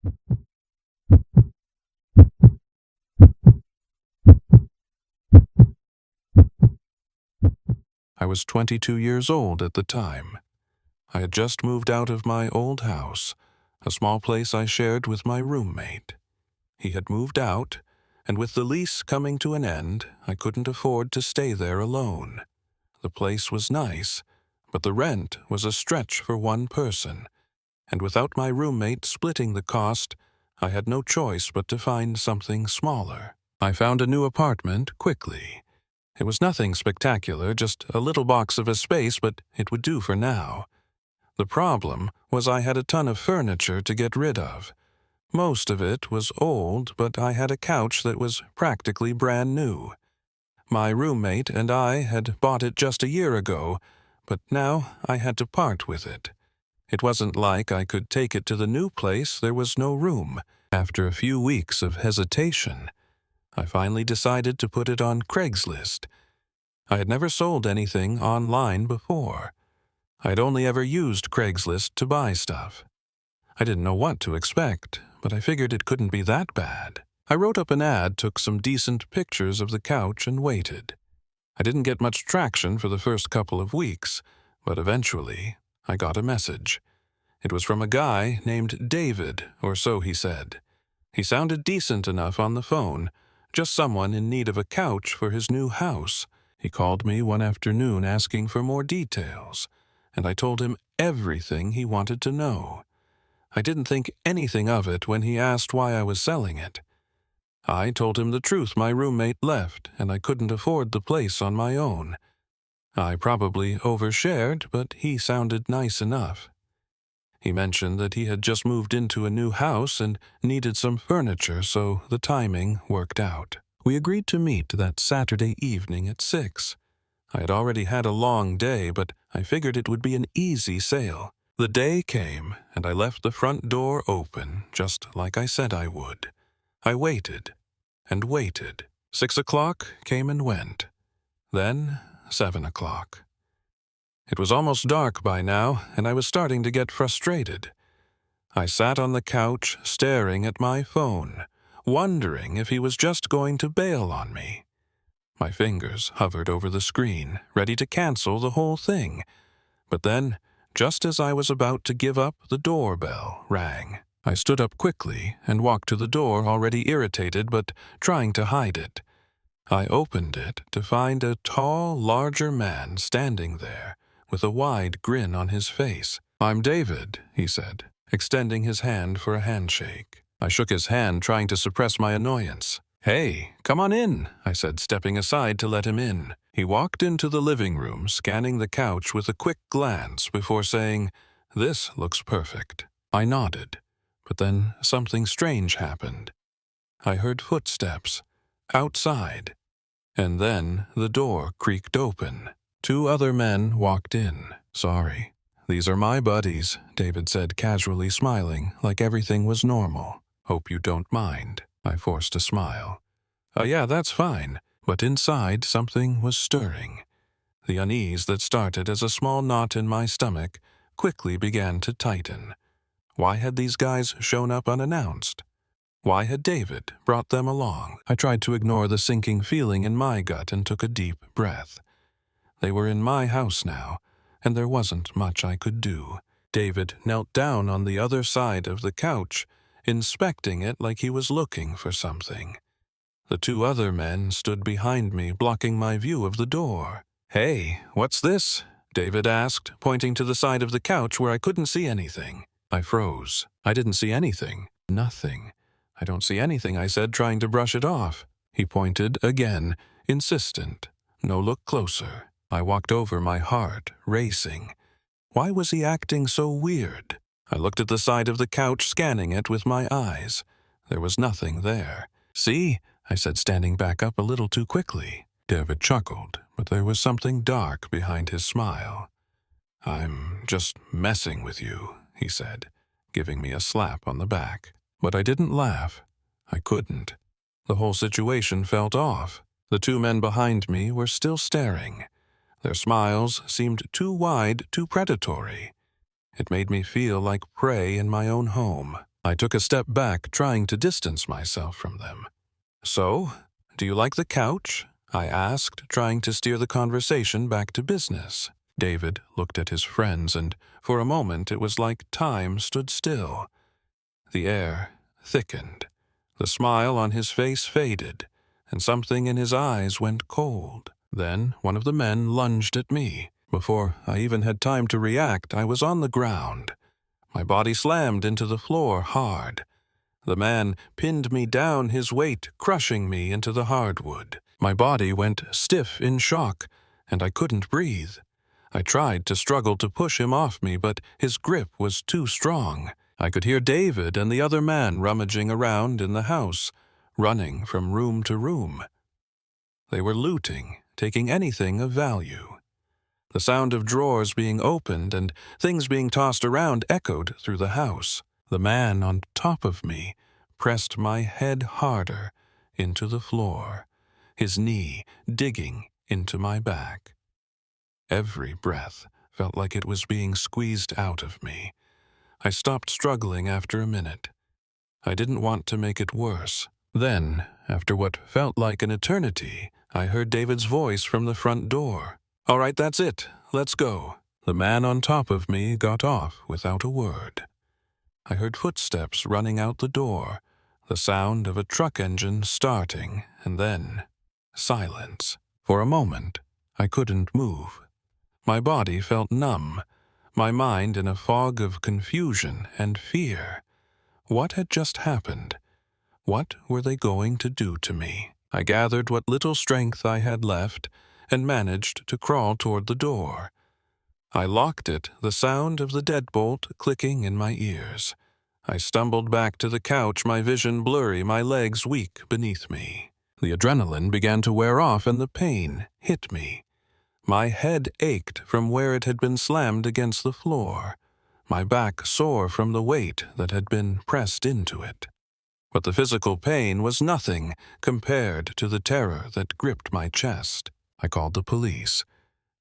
I was 22 years old at the time. I had just moved out of my old house, a small place I shared with my roommate. He had moved out, and with the lease coming to an end, I couldn't afford to stay there alone. The place was nice, but the rent was a stretch for one person, and without my roommate splitting the cost, I had no choice but to find something smaller. I found a new apartment quickly. It was nothing spectacular, just a little box of a space, but it would do for now. The problem was I had a ton of furniture to get rid of. Most of it was old, but I had a couch that was practically brand new. My roommate and I had bought it just a year ago, but now I had to part with it. It wasn't like I could take it to the new place, there was no room. After a few weeks of hesitation, I finally decided to put it on Craigslist. I had never sold anything online before. I had only ever used Craigslist to buy stuff. I didn't know what to expect, but I figured it couldn't be that bad. I wrote up an ad, took some decent pictures of the couch, and waited. I didn't get much traction for the first couple of weeks, but eventually I got a message. It was from a guy named David, or so he said. He sounded decent enough on the phone, just someone in need of a couch for his new house. He called me one afternoon asking for more details, and I told him everything he wanted to know. I didn't think anything of it when he asked why I was selling it. I told him the truth, my roommate left, and I couldn't afford the place on my own. I probably overshared, but he sounded nice enough. He mentioned that he had just moved into a new house and needed some furniture, so the timing worked out. We agreed to meet that Saturday evening at 6. I had already had a long day, but I figured it would be an easy sale. The day came, and I left the front door open, just like I said I would. I waited and waited. 6 o'clock came and went. Then 7 o'clock. It was almost dark by now, and I was starting to get frustrated. I sat on the couch, staring at my phone, wondering if he was just going to bail on me. My fingers hovered over the screen, ready to cancel the whole thing. But then, just as I was about to give up, the doorbell rang. I stood up quickly and walked to the door, already irritated but trying to hide it. I opened it to find a tall, larger man standing there, with a wide grin on his face. "I'm David," he said, extending his hand for a handshake. I shook his hand, trying to suppress my annoyance. "Hey, come on in," I said, stepping aside to let him in. He walked into the living room, scanning the couch with a quick glance before saying, "This looks perfect." I nodded, but then something strange happened. I heard footsteps outside, and then the door creaked open. 2 other men walked in. "Sorry, these are my buddies," David said, casually smiling, like everything was normal. "Hope you don't mind." I forced a smile. Yeah, that's fine." But inside, something was stirring. The unease that started as a small knot in my stomach quickly began to tighten. Why had these guys shown up unannounced? Why had David brought them along? I tried to ignore the sinking feeling in my gut and took a deep breath. They were in my house now, and there wasn't much I could do. David knelt down on the other side of the couch, inspecting it like he was looking for something. The 2 other men stood behind me, blocking my view of the door. "Hey, what's this?" David asked, pointing to the side of the couch where I couldn't see anything. I froze. I didn't see anything. Nothing. "I don't see anything," I said, trying to brush it off. He pointed again, insistent. "No, look closer." I walked over, my heart racing. Why was he acting so weird? I looked at the side of the couch, scanning it with my eyes. There was nothing there. "See?" I said, standing back up a little too quickly. David chuckled, but there was something dark behind his smile. "I'm just messing with you," he said, giving me a slap on the back. But I didn't laugh. I couldn't. The whole situation felt off. The 2 men behind me were still staring. Their smiles seemed too wide, too predatory. It made me feel like prey in my own home. I took a step back, trying to distance myself from them. "So, do you like the couch?" I asked, trying to steer the conversation back to business. David looked at his friends, and for a moment it was like time stood still. The air thickened. The smile on his face faded, and something in his eyes went cold. Then one of the men lunged at me. Before I even had time to react, I was on the ground. My body slammed into the floor hard. The man pinned me down, his weight crushing me into the hardwood. My body went stiff in shock, and I couldn't breathe. I tried to struggle to push him off me, but his grip was too strong. I could hear David and the other man rummaging around in the house, running from room to room. They were looting, taking anything of value. The sound of drawers being opened and things being tossed around echoed through the house. The man on top of me pressed my head harder into the floor, his knee digging into my back. Every breath felt like it was being squeezed out of me. I stopped struggling after a minute. I didn't want to make it worse. Then, after what felt like an eternity, I heard David's voice from the front door. "All right, that's it. Let's go." The man on top of me got off without a word. I heard footsteps running out the door, the sound of a truck engine starting, and then silence. For a moment, I couldn't move. My body felt numb, my mind in a fog of confusion and fear. What had just happened? What were they going to do to me? I gathered what little strength I had left and managed to crawl toward the door. I locked it, the sound of the deadbolt clicking in my ears. I stumbled back to the couch, my vision blurry, my legs weak beneath me. The adrenaline began to wear off and the pain hit me. My head ached from where it had been slammed against the floor, my back sore from the weight that had been pressed into it. But the physical pain was nothing compared to the terror that gripped my chest. I called the police.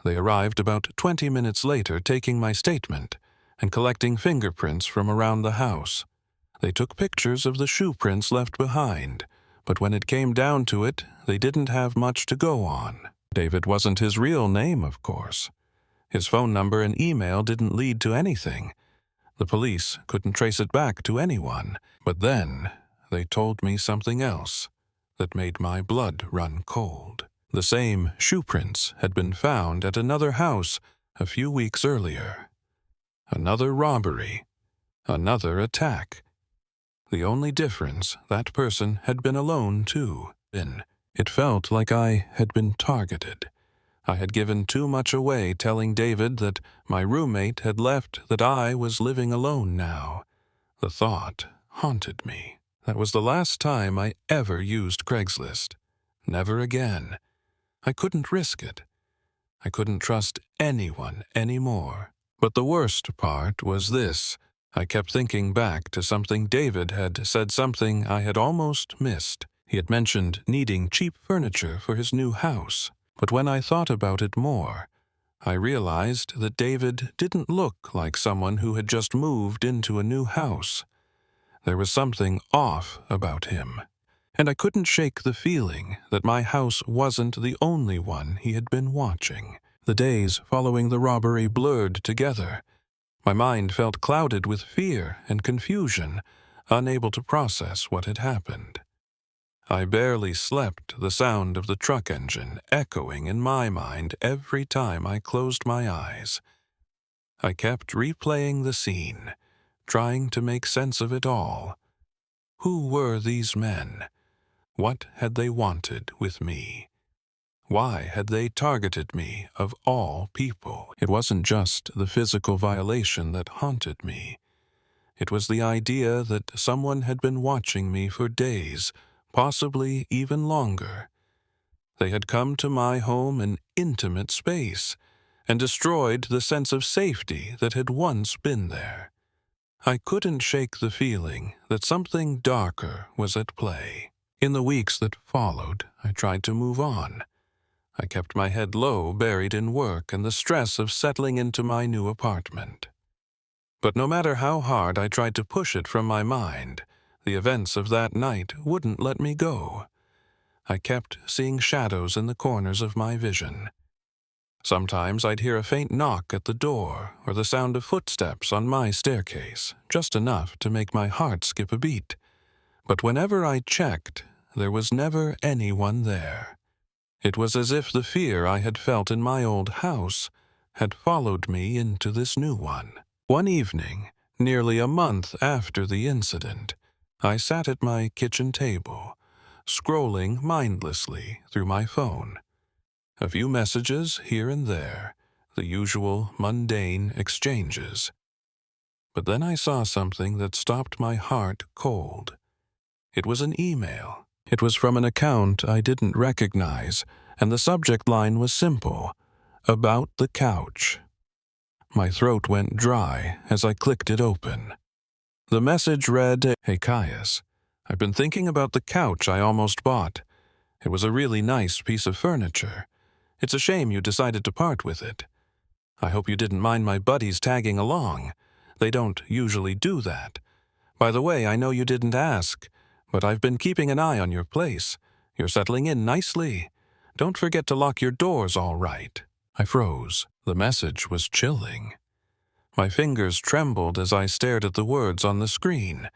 They arrived about 20 minutes later, taking my statement and collecting fingerprints from around the house. They took pictures of the shoe prints left behind, but when it came down to it, they didn't have much to go on. David wasn't his real name, of course. His phone number and email didn't lead to anything. The police couldn't trace it back to anyone. But then they told me something else that made my blood run cold. The same shoe prints had been found at another house a few weeks earlier. Another robbery. Another attack. The only difference, that person had been alone too. It felt like I had been targeted. I had given too much away telling David that my roommate had left, that I was living alone now. The thought haunted me. That was the last time I ever used Craigslist. Never again. I couldn't risk it. I couldn't trust anyone anymore. But the worst part was this. I kept thinking back to something David had said, something I had almost missed. He had mentioned needing cheap furniture for his new house. But when I thought about it more, I realized that David didn't look like someone who had just moved into a new house. There was something off about him. And I couldn't shake the feeling that my house wasn't the only one he had been watching. The days following the robbery blurred together. My mind felt clouded with fear and confusion, unable to process what had happened. I barely slept, the sound of the truck engine echoing in my mind every time I closed my eyes. I kept replaying the scene, trying to make sense of it all. Who were these men? What had they wanted with me? Why had they targeted me, of all people? It wasn't just the physical violation that haunted me. It was the idea that someone had been watching me for days, possibly even longer. They had come to my home, an intimate space, and destroyed the sense of safety that had once been there. I couldn't shake the feeling that something darker was at play. In the weeks that followed, I tried to move on. I kept my head low, buried in work and the stress of settling into my new apartment. But no matter how hard I tried to push it from my mind, the events of that night wouldn't let me go. I kept seeing shadows in the corners of my vision. Sometimes I'd hear a faint knock at the door or the sound of footsteps on my staircase, just enough to make my heart skip a beat. But whenever I checked, there was never anyone there. It was as if the fear I had felt in my old house had followed me into this new one. One evening, nearly a month after the incident, I sat at my kitchen table, scrolling mindlessly through my phone. A few messages here and there, the usual mundane exchanges. But then I saw something that stopped my heart cold. It was an email. It was from an account I didn't recognize, and the subject line was simple: about the couch. My throat went dry as I clicked it open. The message read, "Hey Caius, I've been thinking about the couch I almost bought. It was a really nice piece of furniture. It's a shame you decided to part with it. I hope you didn't mind my buddies tagging along. They don't usually do that. By the way, I know you didn't ask, but I've been keeping an eye on your place. You're settling in nicely. Don't forget to lock your doors all right." I froze. The message was chilling. My fingers trembled as I stared at the words on the screen.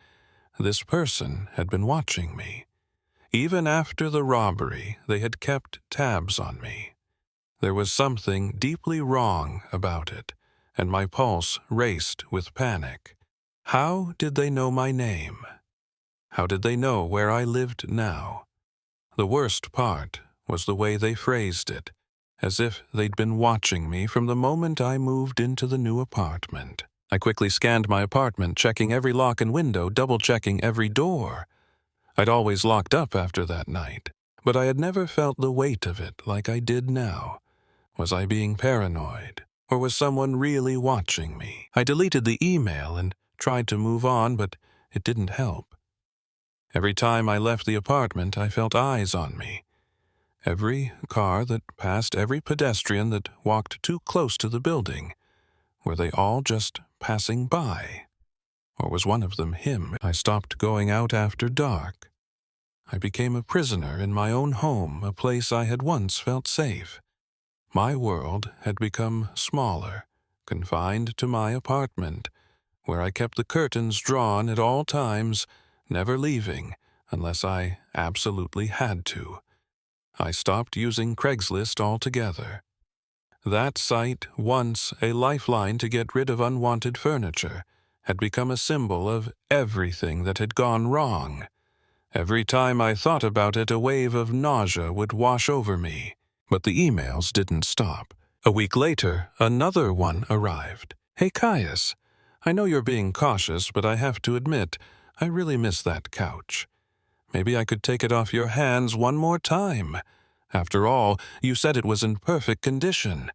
This person had been watching me. Even after the robbery, they had kept tabs on me. There was something deeply wrong about it, and my pulse raced with panic. How did they know my name? How did they know where I lived now? The worst part was the way they phrased it, as if they'd been watching me from the moment I moved into the new apartment. I quickly scanned my apartment, checking every lock and window, double-checking every door. I'd always locked up after that night, but I had never felt the weight of it like I did now. Was I being paranoid, or was someone really watching me? I deleted the email and tried to move on, but it didn't help. Every time I left the apartment, I felt eyes on me. Every car that passed, every pedestrian that walked too close to the building. Were they all just passing by? Or was one of them him? I stopped going out after dark. I became a prisoner in my own home, a place I had once felt safe. My world had become smaller, confined to my apartment, where I kept the curtains drawn at all times, never leaving unless I absolutely had to. I stopped using Craigslist altogether. That site, once a lifeline to get rid of unwanted furniture, had become a symbol of everything that had gone wrong. Every time I thought about it, a wave of nausea would wash over me. But the emails didn't stop. A week later, another one arrived. "Hey Caius, I know you're being cautious, but I have to admit, I really miss that couch. Maybe I could take it off your hands one more time. After all, you said it was in perfect condition.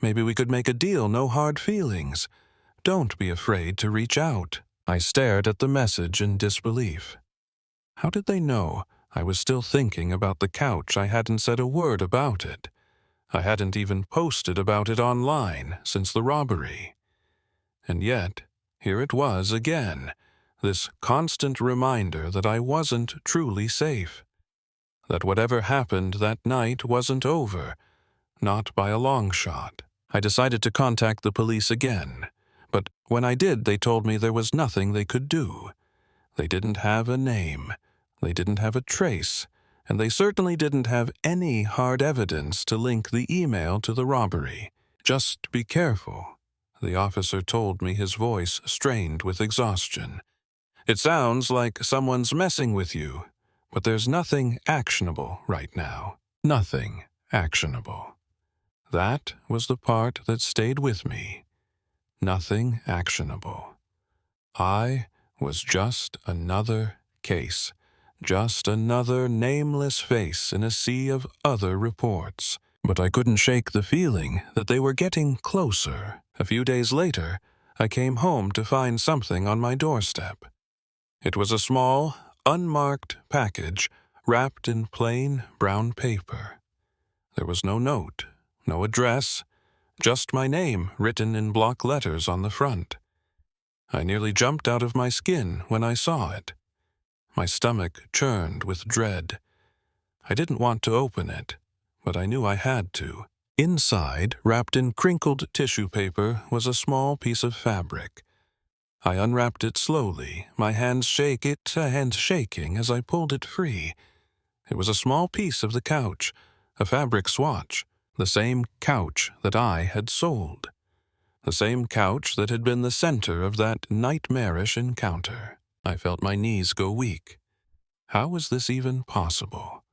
Maybe we could make a deal, no hard feelings. Don't be afraid to reach out." I stared at the message in disbelief. How did they know I was still thinking about the couch? I hadn't said a word about it. I hadn't even posted about it online since the robbery. And yet, here it was again, this constant reminder that I wasn't truly safe. That whatever happened that night wasn't over, not by a long shot. I decided to contact the police again, but when I did, they told me there was nothing they could do. They didn't have a name, they didn't have a trace, and they certainly didn't have any hard evidence to link the email to the robbery. "Just be careful," the officer told me, his voice strained with exhaustion. "It sounds like someone's messing with you, but there's nothing actionable right now. Nothing actionable." That was the part that stayed with me. Nothing actionable. I was just another case, just another nameless face in a sea of other reports. But I couldn't shake the feeling that they were getting closer. A few days later, I came home to find something on my doorstep. It was a small, unmarked package wrapped in plain brown paper. There was no note, no address, just my name written in block letters on the front. I nearly jumped out of my skin when I saw it. My stomach churned with dread. I didn't want to open it, but I knew I had to. Inside, wrapped in crinkled tissue paper, was a small piece of fabric. I unwrapped it slowly, my hands shaking as I pulled it free. It was a small piece of the couch, a fabric swatch, the same couch that I had sold. The same couch that had been the center of that nightmarish encounter. I felt my knees go weak. How was this even possible?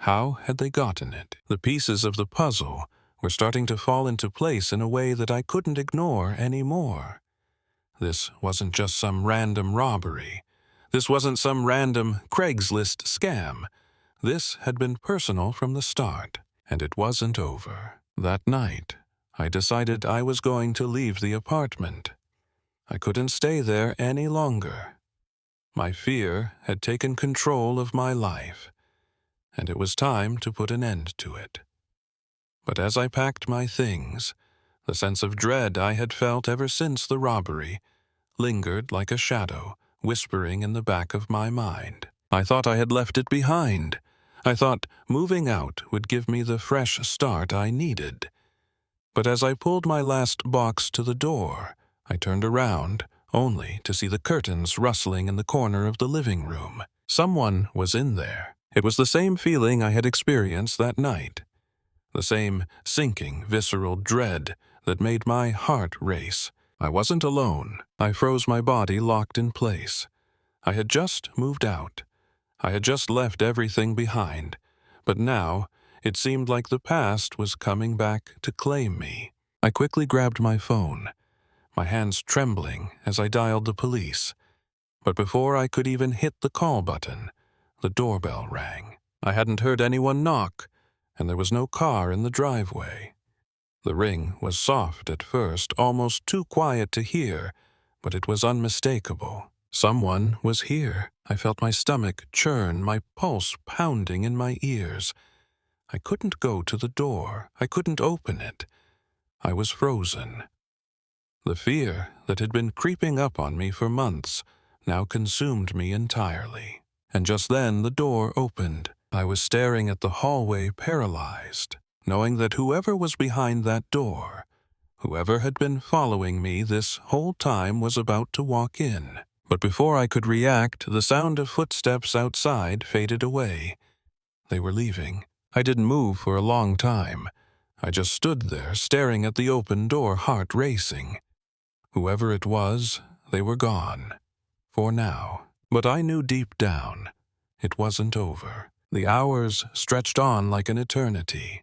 How had they gotten it? The pieces of the puzzle were starting to fall into place in a way that I couldn't ignore anymore. This wasn't just some random robbery. This wasn't some random Craigslist scam. This had been personal from the start, and it wasn't over. That night, I decided I was going to leave the apartment. I couldn't stay there any longer. My fear had taken control of my life, and it was time to put an end to it. But as I packed my things, the sense of dread I had felt ever since the robbery lingered like a shadow, whispering in the back of my mind. I thought I had left it behind. I thought moving out would give me the fresh start I needed. But as I pulled my last box to the door, I turned around, only to see the curtains rustling in the corner of the living room. Someone was in there. It was the same feeling I had experienced that night. The same sinking, visceral dread that made my heart race. I wasn't alone. I froze, my body locked in place. I had just moved out. I had just left everything behind. But now, it seemed like the past was coming back to claim me. I quickly grabbed my phone, my hands trembling as I dialed the police. But before I could even hit the call button, the doorbell rang. I hadn't heard anyone knock, and there was no car in the driveway. The ring was soft at first, almost too quiet to hear, but it was unmistakable. Someone was here. I felt my stomach churn, my pulse pounding in my ears. I couldn't go to the door. I couldn't open it. I was frozen. The fear that had been creeping up on me for months now consumed me entirely. And just then the door opened. I was staring at the hallway, paralyzed, knowing that whoever was behind that door, whoever had been following me this whole time, was about to walk in. But before I could react, the sound of footsteps outside faded away. They were leaving. I didn't move for a long time. I just stood there, staring at the open door, heart racing. Whoever it was, they were gone. For now. But I knew deep down, it wasn't over. The hours stretched on like an eternity.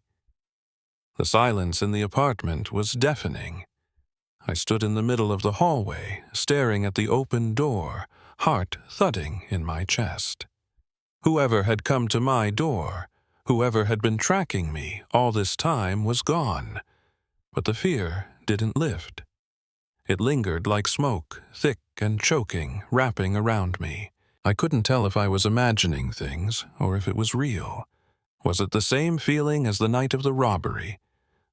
The silence in the apartment was deafening. I stood in the middle of the hallway, staring at the open door, heart thudding in my chest. Whoever had come to my door, whoever had been tracking me all this time, was gone. But the fear didn't lift. It lingered like smoke, thick and choking, wrapping around me. I couldn't tell if I was imagining things or if it was real. Was it the same feeling as the night of the robbery?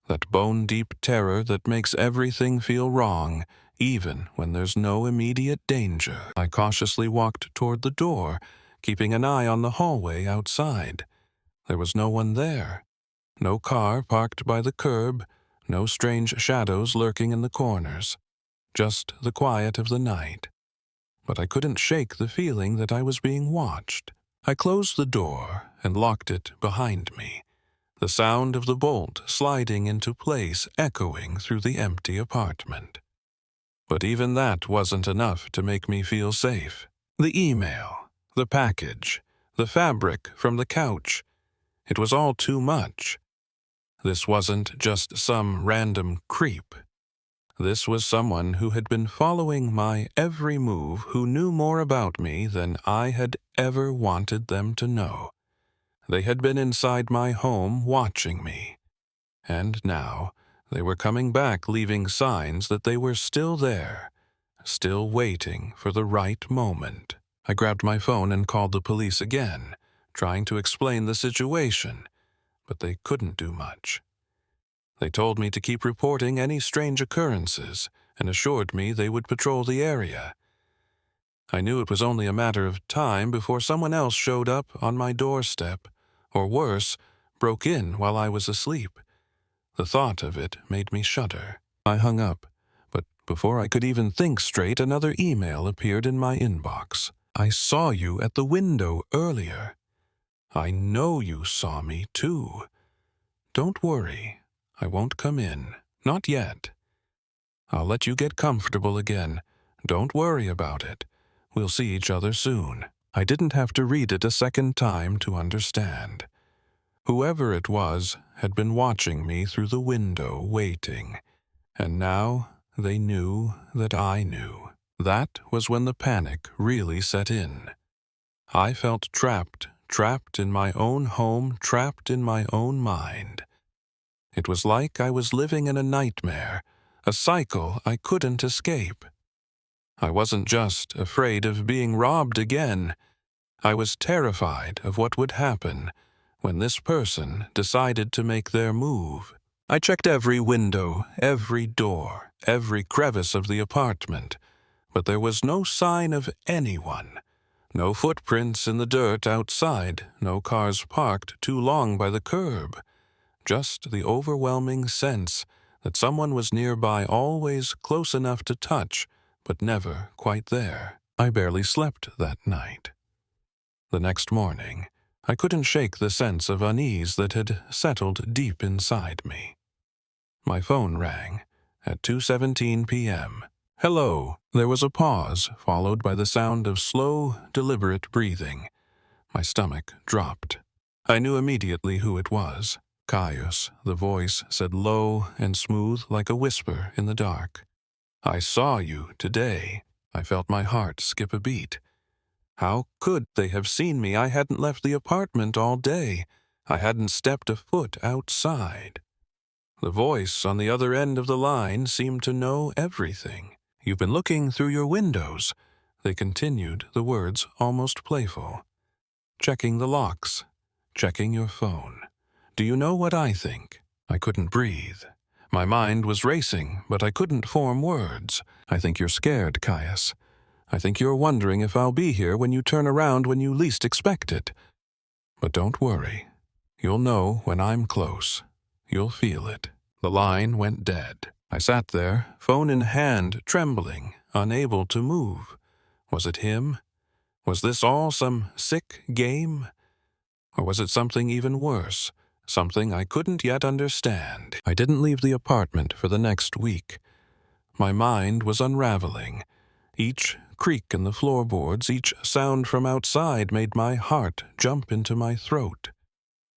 That bone-deep terror that makes everything feel wrong, even when there's no immediate danger. I cautiously walked toward the door, keeping an eye on the hallway outside. There was no one there. No car parked by the curb, no strange shadows lurking in the corners. Just the quiet of the night. But I couldn't shake the feeling that I was being watched. I closed the door and locked it behind me, the sound of the bolt sliding into place echoing through the empty apartment. But even that wasn't enough to make me feel safe. The email, the package, the fabric from the couch. It was all too much. This wasn't just some random creep. This was someone who had been following my every move, who knew more about me than I had ever wanted them to know. They had been inside my home watching me. And now they were coming back, leaving signs that they were still there, still waiting for the right moment. I grabbed my phone and called the police again, trying to explain the situation, but they couldn't do much. They told me to keep reporting any strange occurrences, and assured me they would patrol the area. I knew it was only a matter of time before someone else showed up on my doorstep, or worse, broke in while I was asleep. The thought of it made me shudder. I hung up, but before I could even think straight, another email appeared in my inbox. "I saw you at the window earlier. I know you saw me too. Don't worry, I won't come in. Not yet. I'll let you get comfortable again. Don't worry about it. We'll see each other soon." I didn't have to read it a second time to understand. Whoever it was had been watching me through the window, waiting, and now they knew that I knew. That was when the panic really set in. I felt trapped in my own home, trapped in my own mind. It was like I was living in a nightmare, a cycle I couldn't escape. I wasn't just afraid of being robbed again. I was terrified of what would happen when this person decided to make their move. I checked every window, every door, every crevice of the apartment, but there was no sign of anyone. No footprints in the dirt outside, no cars parked too long by the curb. Just the overwhelming sense that someone was nearby, always close enough to touch, but never quite there. I barely slept that night. The next morning, I couldn't shake the sense of unease that had settled deep inside me. My phone rang at 2:17 p.m. "Hello." There was a pause, followed by the sound of slow, deliberate breathing. My stomach dropped. I knew immediately who it was. Caius, the voice said low and smooth like a whisper in the dark. "I saw you today." I felt my heart skip a beat. How could they have seen me? I hadn't left the apartment all day. I hadn't stepped a foot outside. The voice on the other end of the line seemed to know everything. "You've been looking through your windows," they continued, the words almost playful. "Checking the locks, checking your phone. Do you know what I think?" I couldn't breathe. My mind was racing, but I couldn't form words. "I think you're scared, Caius. I think you're wondering if I'll be here when you turn around when you least expect it. But don't worry. You'll know when I'm close. You'll feel it." The line went dead. I sat there, phone in hand, trembling, unable to move. Was it him? Was this all some sick game? Or was it something even worse? Something I couldn't yet understand. I didn't leave the apartment for the next week. My mind was unraveling. Each creak in the floorboards, each sound from outside made my heart jump into my throat.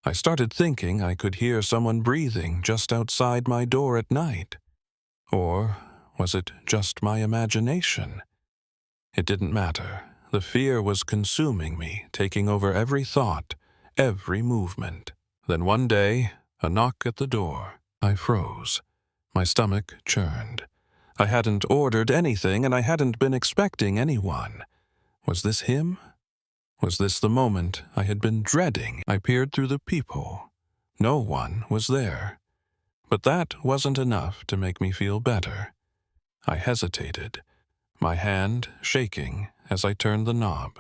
I started thinking I could hear someone breathing just outside my door at night. Or was it just my imagination? It didn't matter. The fear was consuming me, taking over every thought, every movement. Then one day, a knock at the door. I froze. My stomach churned. I hadn't ordered anything, and I hadn't been expecting anyone. Was this him? Was this the moment I had been dreading? I peered through the peephole. No one was there. But that wasn't enough to make me feel better. I hesitated, my hand shaking as I turned the knob.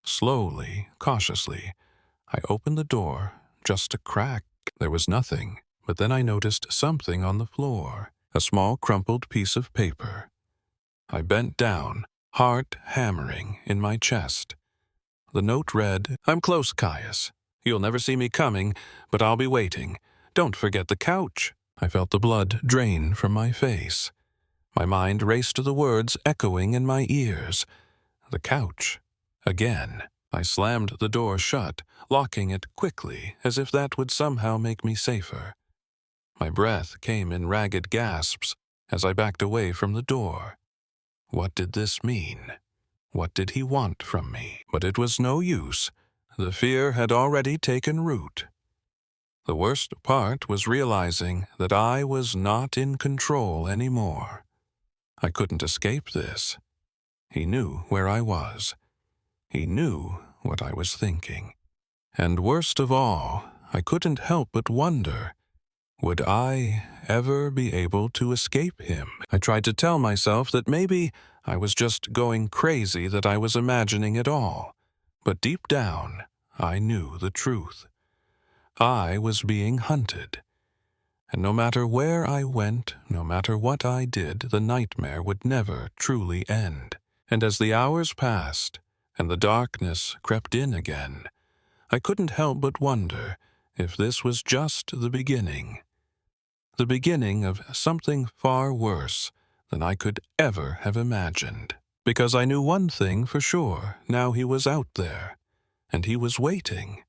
Slowly, cautiously, I opened the door, just a crack. There was nothing, but then I noticed something on the floor, a small crumpled piece of paper. I bent down, heart hammering in my chest. The note read, "I'm close, Caius. You'll never see me coming, but I'll be waiting. Don't forget the couch." I felt the blood drain from my face. My mind raced to the words echoing in my ears. The couch. Again. I slammed the door shut, locking it quickly, as if that would somehow make me safer. My breath came in ragged gasps as I backed away from the door. What did this mean? What did he want from me? But it was no use. The fear had already taken root. The worst part was realizing that I was not in control anymore. I couldn't escape this. He knew where I was. He knew what I was thinking. And worst of all, I couldn't help but wonder, Would I ever be able to escape him? I tried to tell myself that maybe I was just going crazy, that I was imagining it all. But deep down, I knew the truth. I was being hunted. And no matter where I went, no matter what I did, the nightmare would never truly end. And as the hours passed, and the darkness crept in again, I couldn't help but wonder if this was just the beginning of something far worse than I could ever have imagined. Because I knew one thing for sure, now he was out there, and he was waiting.